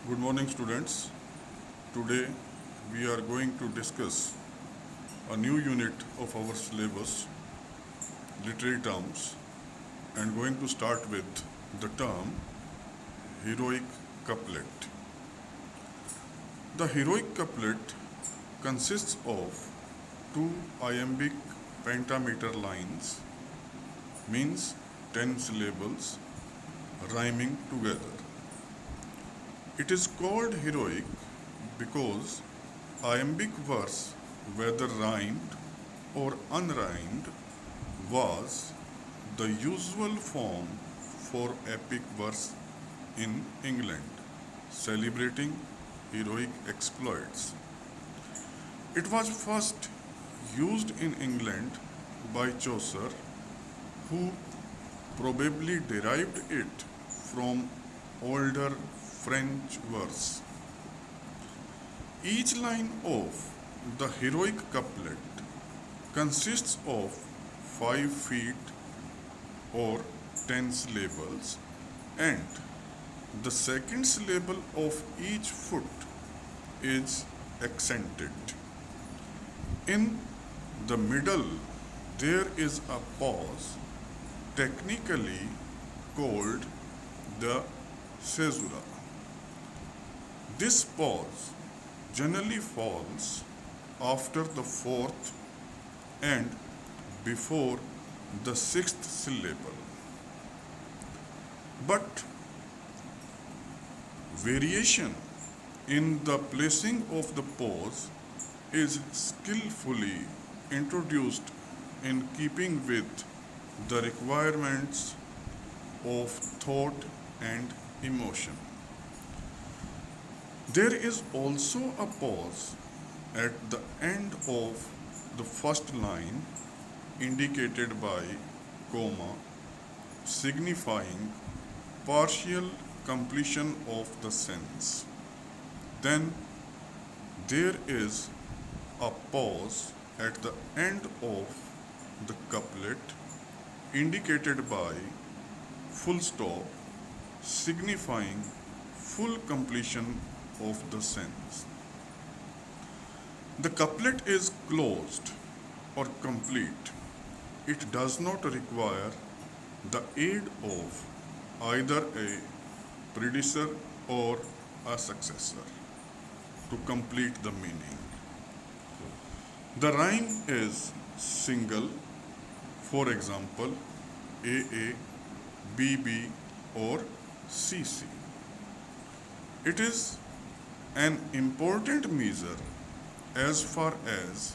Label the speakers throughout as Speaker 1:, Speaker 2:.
Speaker 1: Good morning, students. Today we are going to discuss a new unit of our syllabus, literary terms, and going to start with the term heroic couplet. The heroic couplet consists of two iambic pentameter lines, means 10 syllables, rhyming together. It is called heroic because iambic verse, whether rhymed or unrhymed, was the usual form for epic verse in England, celebrating heroic exploits. It was first used in England by Chaucer, who probably derived it from older French verse. Each line of the heroic couplet consists of 5 feet or 10 syllables, and the second syllable of each foot is accented. In the middle, there is a pause, technically called the caesura. This pause generally falls after the fourth and before the sixth syllable. But variation in the placing of the pause is skillfully introduced in keeping with the requirements of thought and emotion. There is also a pause at the end of the first line indicated by comma, signifying partial completion of the sentence. Then there is a pause at the end of the couplet indicated by full stop, signifying full completion of the sentence. The couplet is closed or complete. It does not require the aid of either a predecessor or a successor to complete the meaning. The rhyme is single, for example, AA, BB, or CC. It is an important measure as far as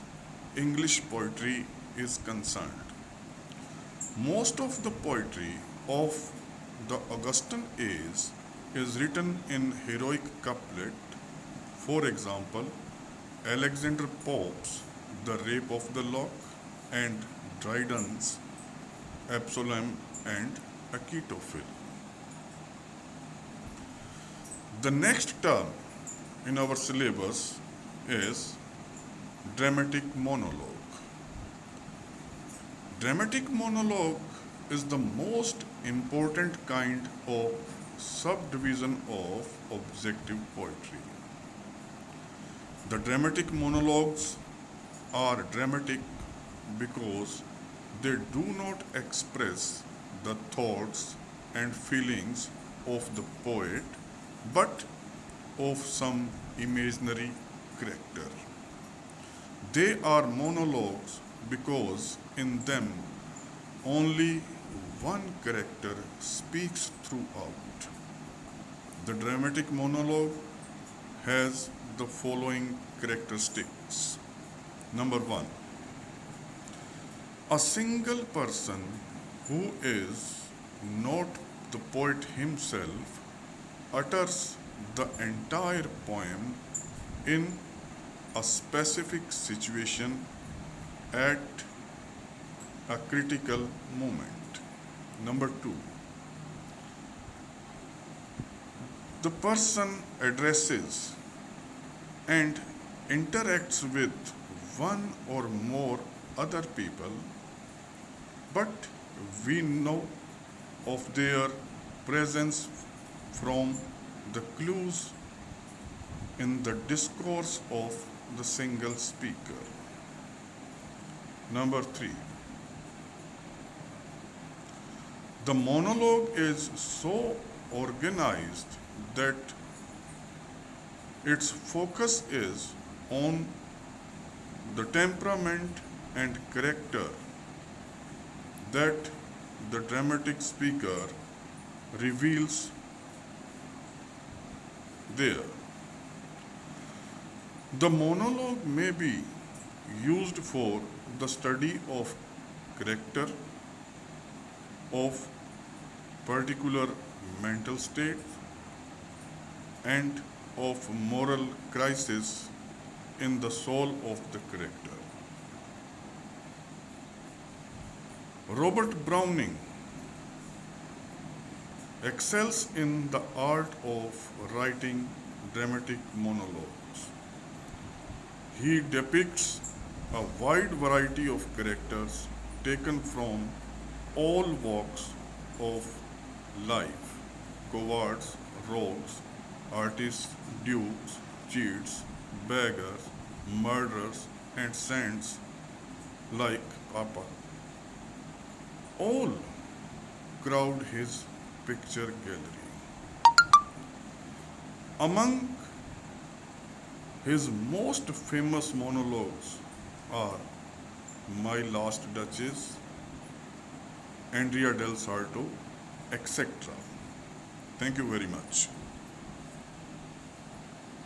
Speaker 1: English poetry is concerned. Most of the poetry of the Augustan age is written in heroic couplet. For example, Alexander Pope's The Rape of the Lock and Dryden's Absalom and Achitophel. The next term in our syllabus is dramatic monologue. Dramatic monologue is the most important kind of subdivision of objective poetry. The dramatic monologues are dramatic because they do not express the thoughts and feelings of the poet but of some imaginary character. They are monologues because in them only one character speaks throughout. The dramatic monologue has the following characteristics. Number one, a single person who is not the poet himself utters the entire poem in a specific situation at a critical moment. Number two, the person addresses and interacts with one or more other people, but we know of their presence from the clues in the discourse of the single speaker. Number 3, the monologue is so organized that its focus is on the temperament and character that the dramatic speaker reveals there. The monologue may be used for the study of character, of particular mental state, and of moral crisis in the soul of the character. Robert Browning excels in the art of writing dramatic monologues. He depicts a wide variety of characters taken from all walks of life: cowards, rogues, artists, dupes, cheats, beggars, murderers, and saints like Papa. All crowd his picture gallery. Among his most famous monologues are My Last Duchess, Andrea del Sarto, etc. Thank you very much.